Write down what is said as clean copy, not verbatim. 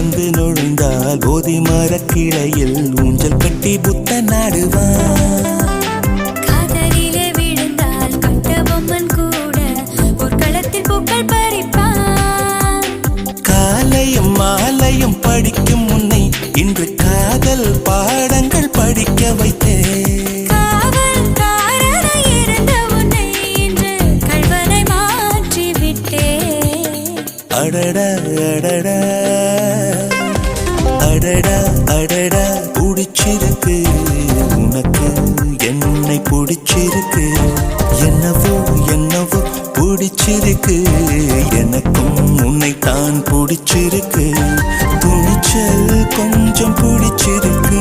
வந்து நுழைந்தால் போதி மரக்கிளையில் ஊஞ்சல் கட்டி புத்த நாடுவான். காதலிலே விழுந்தால் கட்டபொம்மன் கூட போர்க்களத்தில் பூக்கள் பறிப்பான். காலையும் மாலையும் படிக்கும் முன்னை இன்று காதல் பாடங்கள் படிக்க வைத்தேன். காவல்காரனாய் இருந்த உன்னை இன்று கள்வனை மாற்றி விட்டேன். அடடா அடடா அடடா அடடா பிடிச்சிருக்கு உனக்கு என்னை பிடிச்சிருக்கு. என்னவோ என்னவோ பிடிச்சிருக்கு எனக்கும் உன்னைத்தான் பிடிச்சிருக்கு. துணிச்சல் கொஞ்சம் பிடிச்சிருக்கு.